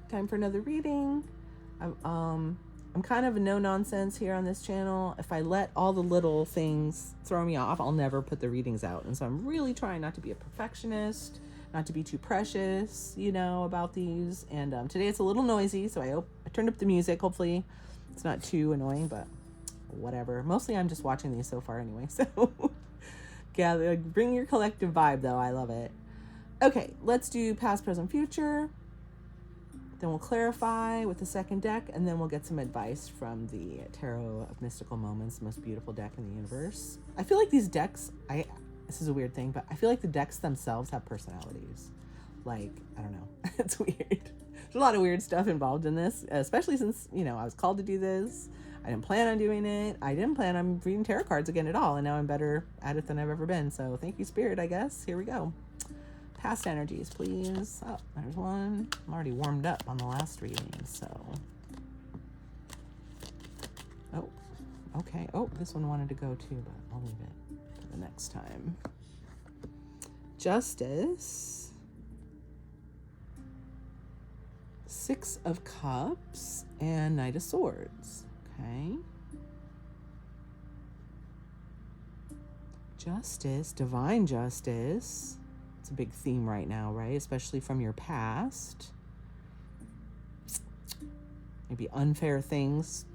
time for another reading. I'm kind of a no nonsense here on this channel. If I let all the little things throw me off, I'll never put the readings out. And so I'm really trying not to be a perfectionist, not to be too precious, about these. And today it's a little noisy, so I turned up the music. Hopefully it's not too annoying, but whatever. Mostly I'm just watching these so far anyway. So yeah, bring your collective vibe though. I love it. Okay, let's do past, present, future. Then we'll clarify with the second deck, and then we'll get some advice from the Tarot of Mystical Moments, the most beautiful deck in the universe. I feel like these decks, this is a weird thing, but I feel like the decks themselves have personalities. Like, I don't know. It's weird. There's a lot of weird stuff involved in this, especially since, I was called to do this. I didn't plan on doing it. I didn't plan on reading tarot cards again at all, and now I'm better at it than I've ever been. So thank you, Spirit, I guess. Here we go. Past energies, please. Oh, there's one. I'm already warmed up on the last reading, so. Oh, okay. Oh, this one wanted to go too, but I'll leave it for the next time. Justice. 6 of Cups and Knight of Swords. Okay. Justice, divine justice. It's a big theme right now, right? Especially from your past. Maybe unfair things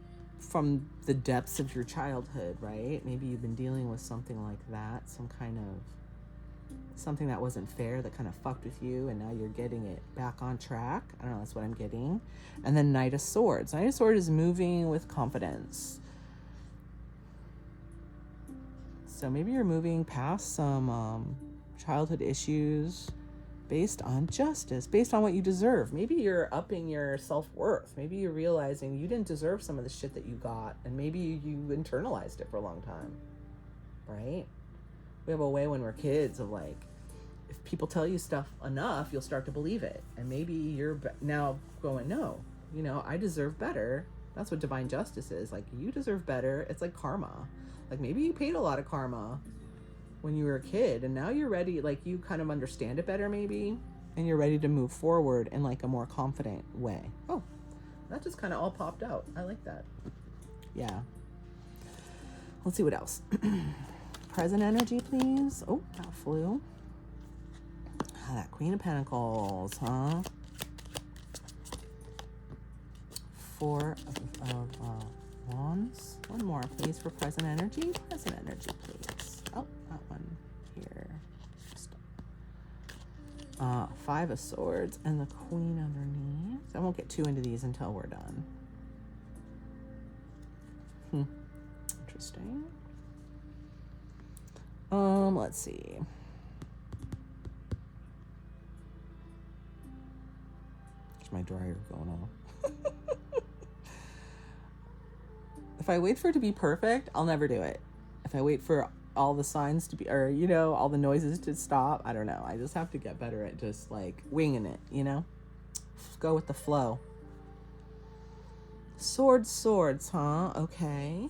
from the depths of your childhood, right? Maybe you've been dealing with something like that, something that wasn't fair, that kind of fucked with you, and now you're getting it back on track. I don't know, that's what I'm getting. And then Knight of Swords. Knight of Swords is moving with confidence. So maybe you're moving past some childhood issues based on justice, based on what you deserve. Maybe you're upping your self-worth. Maybe you're realizing you didn't deserve some of the shit that you got, and maybe you internalized it for a long time, right? We have a way when we're kids of like, if people tell you stuff enough, you'll start to believe it. And maybe you're now going, no, I deserve better. That's what divine justice is. Like, you deserve better. It's like karma. Like, maybe you paid a lot of karma when you were a kid, and now you're ready, like, you kind of understand it better maybe, and you're ready to move forward in like a more confident way. Oh, that just kind of all popped out. I like that. Yeah. Let's see what else. Present energy, please. Oh, that flew. That Queen of Pentacles, huh? 4 of Wands. One more, please, for present energy. Present energy, please. Oh, that one here. 5 of Swords and the Queen underneath. I won't get too into these until we're done. Interesting. Let's see. There's my dryer going on. If I wait for it to be perfect, I'll never do it. If I wait for all the signs to be, or, all the noises to stop, I don't know. I just have to get better at just like winging it, Go with the flow. Swords, huh? Okay.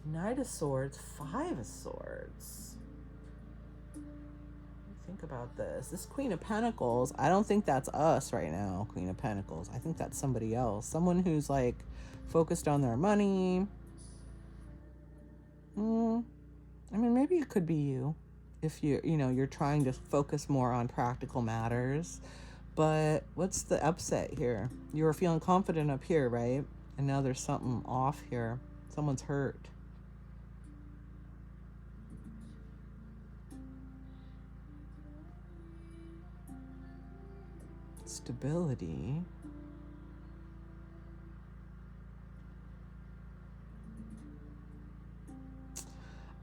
Knight of Swords, 5 of Swords. Think about this. This Queen of Pentacles, I don't think that's us right now, Queen of Pentacles. I think that's somebody else. Someone who's like focused on their money. I mean, maybe it could be you if you're trying to focus more on practical matters. But what's the upset here? You were feeling confident up here, right? And now there's something off here. Someone's hurt. Stability.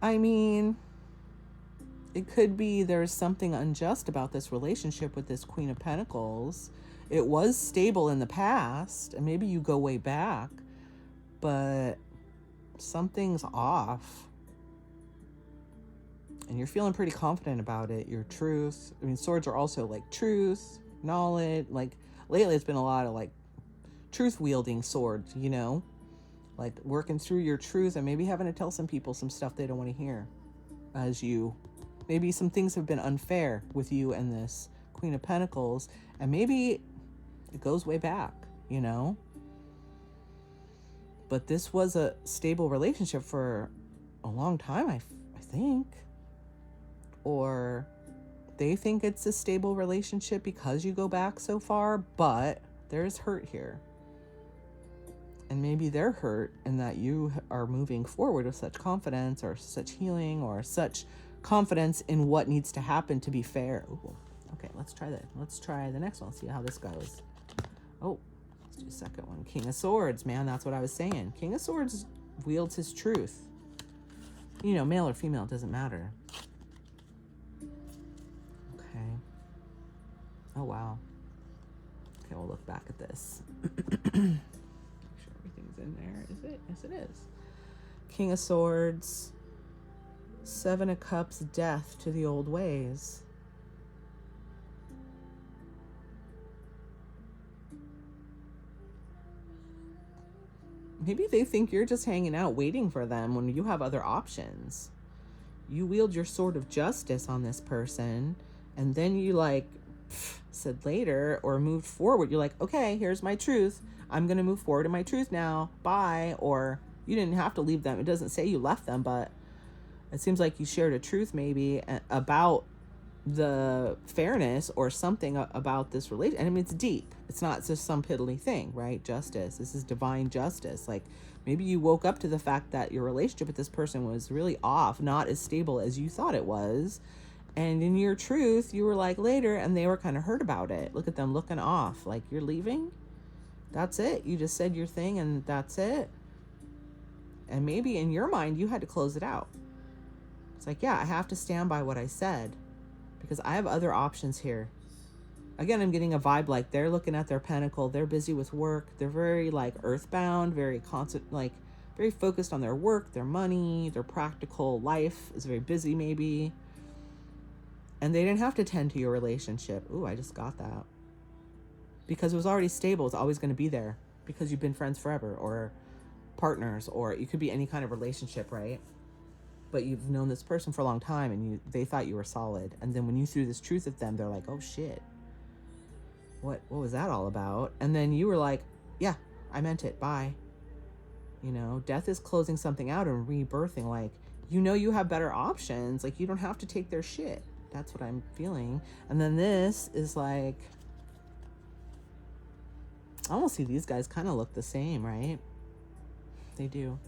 I mean, it could be there's something unjust about this relationship with this Queen of Pentacles. It was stable in the past, and maybe you go way back, but something's off. And you're feeling pretty confident about it. Your truth. I mean, swords are also like truth, knowledge. Like lately it's been a lot of like truth wielding swords, like working through your truth and maybe having to tell some people some stuff they don't want to hear, as maybe some things have been unfair with you and this Queen of Pentacles, and maybe it goes way back. you know? But this was a stable relationship for a long time, I think. Or they think it's a stable relationship because you go back so far, but there's hurt here. And maybe they're hurt in that you are moving forward with such confidence or such healing or such confidence in what needs to happen to be fair. Ooh. Okay, let's try that. Let's try the next one. See how this goes. Oh, let's do the second one. King of Swords, man, that's what I was saying. King of Swords wields his truth. You know, male or female, it doesn't matter. Okay. Oh, wow. Okay, we'll look back at this. Make sure everything's in there. Is it? Yes, it is. King of Swords. Seven of Cups, death to the old ways. Maybe they think you're just hanging out waiting for them when you have other options. You wield your sword of justice on this person, and then you said later or moved forward. You're like, okay, here's my truth. I'm going to move forward in my truth now. Bye. Or you didn't have to leave them. It doesn't say you left them, but it seems like you shared a truth maybe about the fairness or something about this relation. And I mean, it's deep. It's not just some piddly thing, right? Justice. This is divine justice. Like maybe you woke up to the fact that your relationship with this person was really off, not as stable as you thought it was. And in your truth, you were like later, and they were kind of hurt about it. Look at them looking off. Like, you're leaving? That's it. You just said your thing and that's it. And maybe in your mind, you had to close it out. It's like, yeah, I have to stand by what I said because I have other options here. Again, I'm getting a vibe like they're looking at their pentacle. They're busy with work. They're very earthbound, very constant, very focused on their work, their money, their practical life is very busy maybe. And they didn't have to tend to your relationship. Ooh, I just got that. Because it was already stable. It's always going to be there because you've been friends forever or partners, or you could be any kind of relationship, right? But you've known this person for a long time and they thought you were solid. And then when you threw this truth at them, they're like, oh shit. What was that all about? And then you were like, yeah, I meant it. Bye. You know, death is closing something out and rebirthing. You have better options. You don't have to take their shit. That's what I'm feeling. And then this is I almost see these guys kind of look the same, right? They do.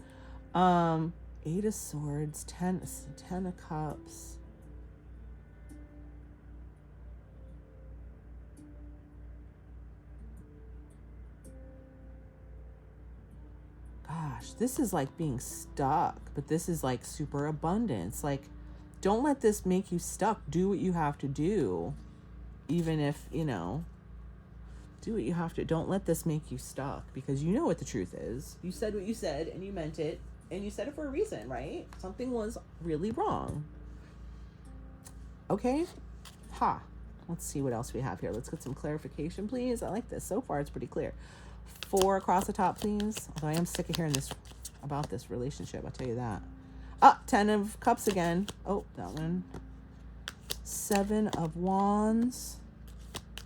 8 of Swords, 10 of Cups. Gosh, this is being stuck, but this is super abundance. Don't let this make you stuck. Do what you have to do. Even if, do what you have to. Don't let this make you stuck because you know what the truth is. You said what you said and you meant it. And you said it for a reason, right? Something was really wrong. Okay. Let's see what else we have here. Let's get some clarification, please. I like this. So far, it's pretty clear. 4 across the top, please. Although I am sick of hearing this about this relationship. I'll tell you that. 10 of Cups again. Oh, that one. 7 of Wands.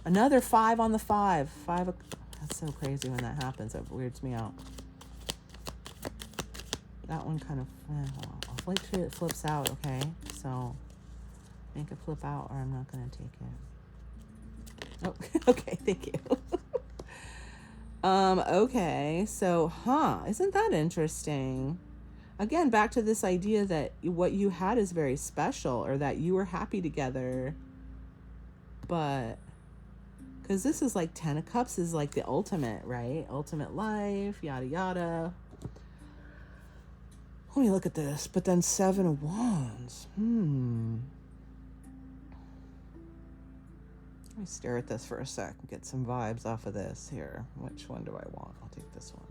Another 5 on the 5. That's so crazy when that happens. That weirds me out. That one kind of, I'll wait till it flips out, okay? So, make it flip out or I'm not going to take it. Oh, okay, thank you. Okay, so, isn't that interesting? Again, back to this idea that what you had is very special or that you were happy together. But, because this is 10 of Cups is the ultimate, right? Ultimate life, yada, yada. Let me look at this. But then 7 of Wands. Let me stare at this for a sec and get some vibes off of this here. Which one do I want? I'll take this one.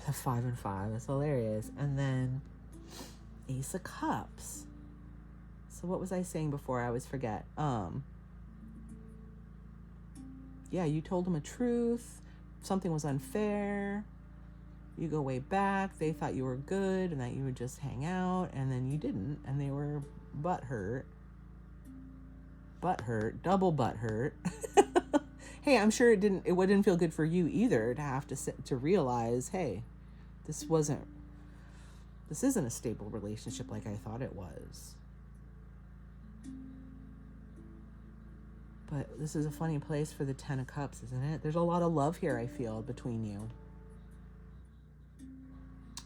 The 5 and 5. That's hilarious. And then Ace of Cups. So what was I saying before? I always forget. Yeah, you told them a truth. Something was unfair. You go way back. They thought you were good and that you would just hang out, and then you didn't, and they were butthurt, double butthurt. hey, I'm sure it wouldn't feel good for you either to have to sit, to realize, hey, this isn't a stable relationship like I thought it was. But this is a funny place for the Ten of Cups, isn't it? There's a lot of love here, I feel, between you.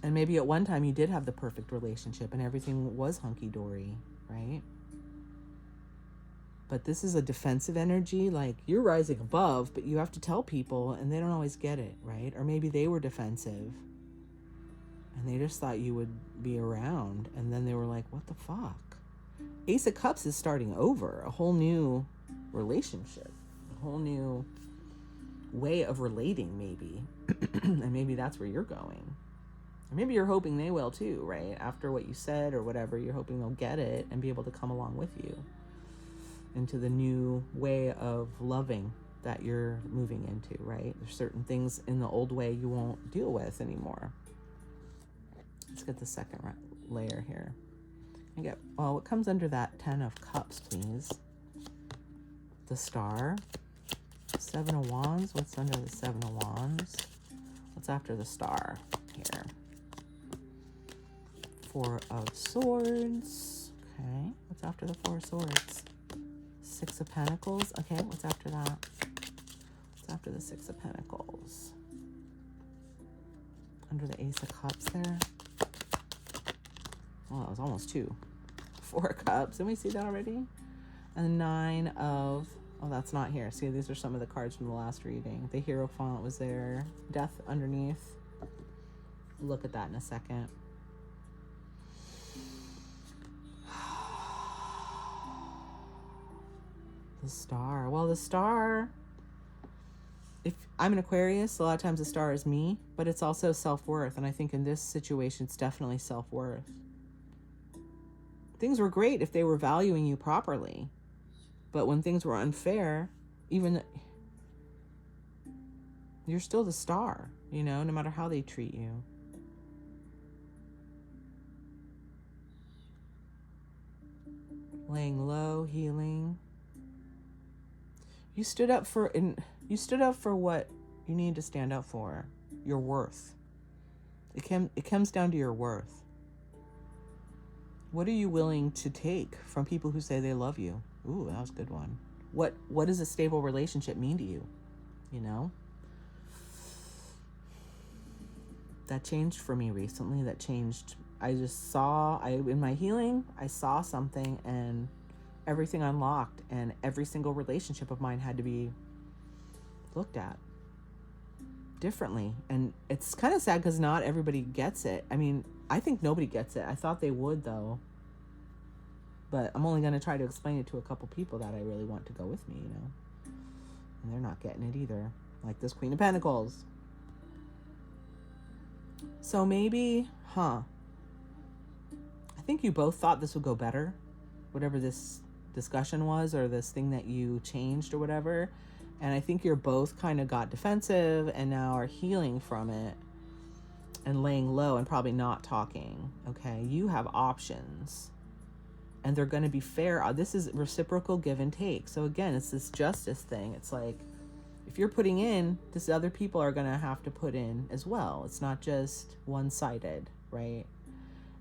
And maybe at one time you did have the perfect relationship and everything was hunky-dory, right? But this is a defensive energy. Like, you're rising above, but you have to tell people and they don't always get it, right? Or maybe they were defensive and they just thought you would be around. And then they were like, what the fuck? Ace of Cups is starting over. A whole new relationship. A whole new way of relating, maybe. And maybe that's where you're going. Or maybe you're hoping they will too, right? After what you said or whatever, you're hoping they'll get it and be able to come along with you into the new way of loving that you're moving into, right? There's certain things in the old way you won't deal with anymore. Let's get the second layer here. What comes under that Ten of Cups, please? The Star. Seven of Wands. What's under the Seven of Wands? What's after the Star here? Four of Swords. Okay. What's after the Four of Swords? Six of Pentacles. Okay. What's after that? What's after the Six of Pentacles? Under the Ace of Cups there. Well, that was almost two. Four of Cups. Didn't we see that already? And the Nine of... Oh, that's not here. See, these are some of the cards from the last reading. The Hierophant was there. Death underneath. Look at that in a second. The Star. Well, the Star... If I'm an Aquarius, a lot of times the Star is me, but it's also self-worth. And I think in this situation, it's definitely self-worth. Things were great if they were valuing you properly. But when things were unfair, you're still the Star, you know, no matter how they treat you. Laying low, healing. You stood up for what you need to stand up for. Your worth. It comes down to your worth. What are you willing to take from people who say they love you? Ooh, that was a good one. What does a stable relationship mean to you? You know? That changed for me recently. That changed. In my healing, I saw something and everything unlocked, and every single relationship of mine had to be looked at differently. And it's kind of sad because not everybody gets it. I mean, I think nobody gets it. I thought they would, though. But I'm only going to try to explain it to a couple people that I really want to go with me, you know. And they're not getting it either. Like this Queen of Pentacles. So maybe, I think you both thought this would go better. Whatever this discussion was, or this thing that you changed or whatever. And I think you're both kind of got defensive and now are healing from it and laying low and probably not talking. Okay, you have options and they're going to be fair. This is reciprocal give and take. So again, it's this justice thing. It's like, if you're putting in, this other people are going to have to put in as well. It's not just one-sided, right?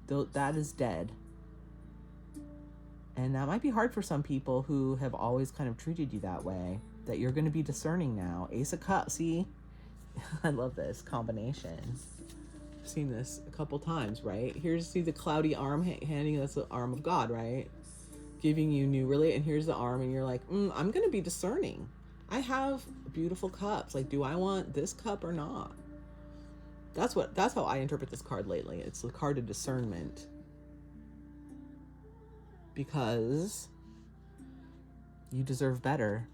That is dead. And that might be hard for some people who have always kind of treated you that way, that you're going to be discerning now. Ace of Cups, see? I love this combination. I've seen this a couple times, right? Here's, see the cloudy arm handing, that's the arm of God, right? Giving you new and here's the arm and you're like, I'm going to be discerning. I have beautiful cups. Like, do I want this cup or not? That's how I interpret this card lately. It's the card of discernment. Because you deserve better.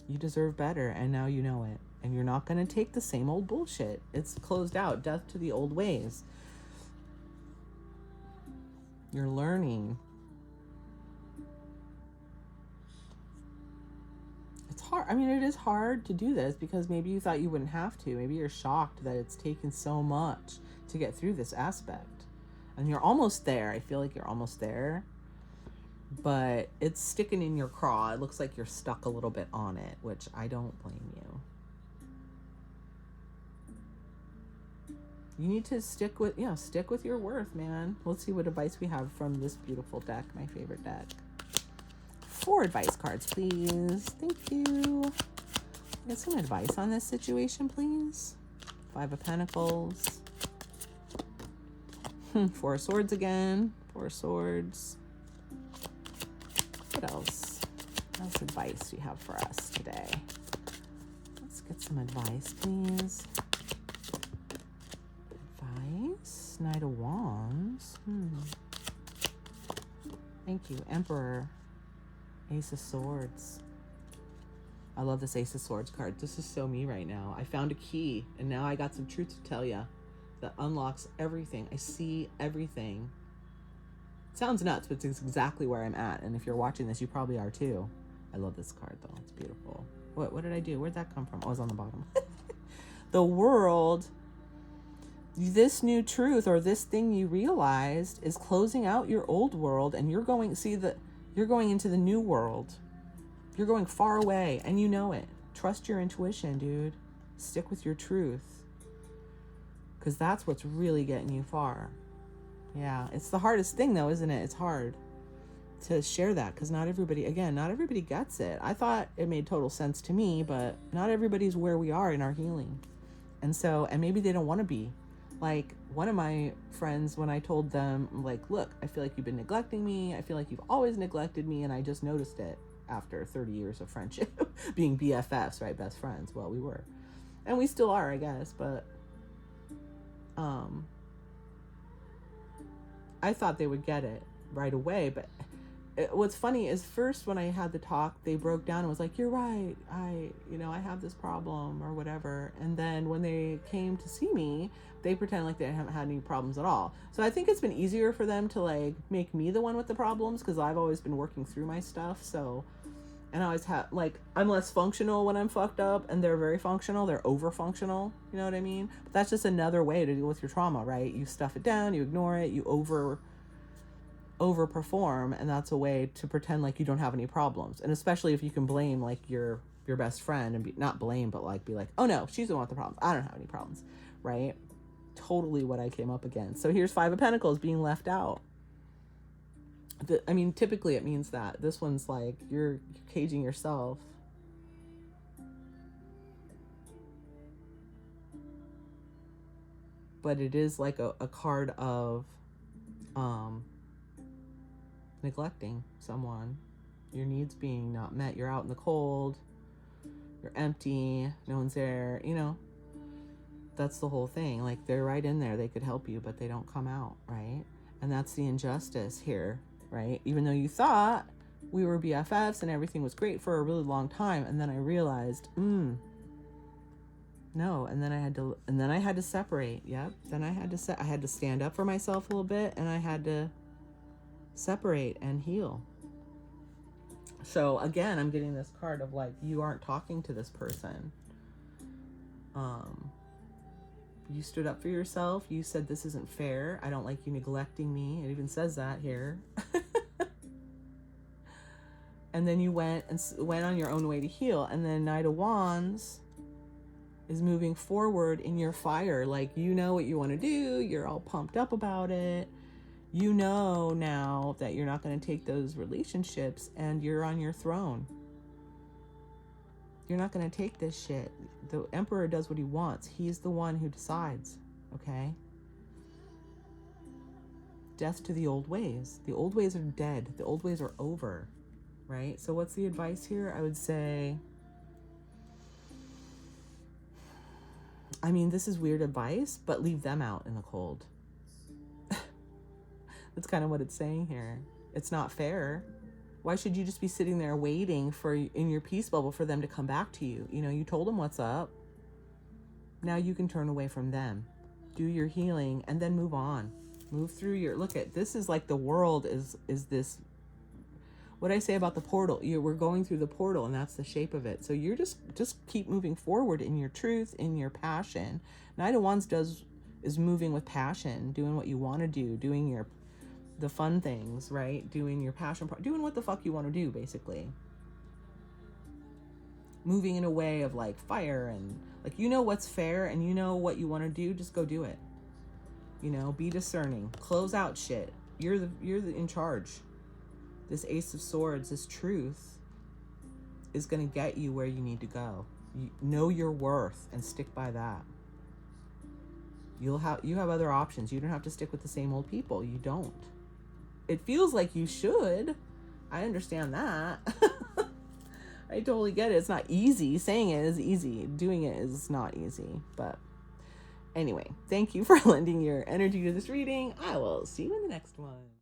You deserve better, and now you know it. And you're not going to take the same old bullshit. It's closed out. Death to the old ways. You're learning. It's hard. I mean, it is hard to do this because maybe you thought you wouldn't have to. Maybe you're shocked that it's taken so much to get through this aspect. And you're almost there. I feel like you're almost there. but it's sticking in your craw. It looks like you're stuck a little bit on it, which I don't blame you. You need to stick with your worth, man. Let's see what advice we have from this beautiful deck, my favorite deck. 4 advice cards, please. Thank you. Get some advice on this situation, please. 5 of Pentacles. 4 of Swords again. 4 of Swords. What else? What else advice do you have for us today? Let's get some advice, please. Advice? Knight of Wands. Thank you. Emperor. Ace of Swords. I love this Ace of Swords card. This is so me right now. I found a key, and now I got some truth to tell you that unlocks everything. I see everything. It sounds nuts, but it's exactly where I'm at. And if you're watching this, you probably are too. I love this card, though. It's beautiful. What did I do? Where'd that come from? Oh, it was on the bottom. The World. This new truth, or this thing you realized, is closing out your old world, and you're going into the new world. You're going far away, and you know it. Trust your intuition, dude. Stick with your truth, because that's what's really getting you far. Yeah, it's the hardest thing, though, isn't it? It's hard to share that, because not everybody gets it. I thought it made total sense to me, but not everybody's where we are in our healing. And maybe they don't want to be. Like, one of my friends, when I told them, like, look, I feel like you've been neglecting me. I feel like you've always neglected me, and I just noticed it after 30 years of friendship, being BFFs, right? Best friends. Well, we were. And we still are, I guess, but I thought they would get it right away. But what's funny is, first when I had the talk, they broke down and was like, you're right, I have this problem or whatever. And then when they came to see me, they pretend like they haven't had any problems at all. So I think it's been easier for them to like make me the one with the problems, because I've always been working through my stuff. So, and I always have, like, I'm less functional when I'm fucked up, and they're very functional. They're over functional. You know what I mean? But that's just another way to deal with your trauma, right? You stuff it down, you ignore it, you overperform, and that's a way to pretend like you don't have any problems. And especially if you can blame like your best friend, and not blame, but like be like, oh no, she's the one with the problems, I don't have any problems, right? Totally what I came up against. So here's 5 of Pentacles being left out. Typically it means that this one's like you're caging yourself. But it is like a card of neglecting someone, your needs being not met. You're out in the cold, you're empty, no one's there, that's the whole thing. Like, they're right in there, they could help you, but they don't come out, right? And that's the injustice here, right? Even though you thought we were BFFs and everything was great for a really long time, and then I realized, no, and then I had to separate. Yep. Then I had to stand up for myself a little bit, and I had to separate and heal. So again, I'm getting this card of like, you aren't talking to this person. You stood up for yourself. You said, this isn't fair. I don't like you neglecting me. It even says that here. And then you went on your own way to heal. And then Knight of Wands is moving forward in your fire. Like, you know what you want to do. You're all pumped up about it. You know now that you're not going to take those relationships, and you're on your throne. You're not going to take this shit. The Emperor does what he wants. He's the one who decides, okay? Death to the old ways. The old ways are dead. The old ways are over, right? So what's the advice here? I would say, this is weird advice, but leave them out in the cold. That's kind of what it's saying here. It's not fair. Why should you just be sitting there waiting in your peace bubble for them to come back to you? You told them what's up. Now you can turn away from them. Do your healing and then move on. Move through look at, this is like the world is this, what I say about the portal. We're going through the portal, and that's the shape of it. So you're just keep moving forward in your truth, in your passion. Knight of Wands is moving with passion, doing what you want to do, doing the fun things, right? Doing your passion part, doing what the fuck you want to do, basically. Moving in a way of like fire and like, you know what's fair and you know what you want to do, just go do it. You know, be discerning, close out shit. You're in charge. This Ace of Swords, this truth is going to get you where you need to go. You know your worth and stick by that. You have other options. You don't have to stick with the same old people. You don't. It feels like you should. I understand that. I totally get it. It's not easy. Saying it is easy. Doing it is not easy. But anyway, thank you for lending your energy to this reading. I will see you in the next one.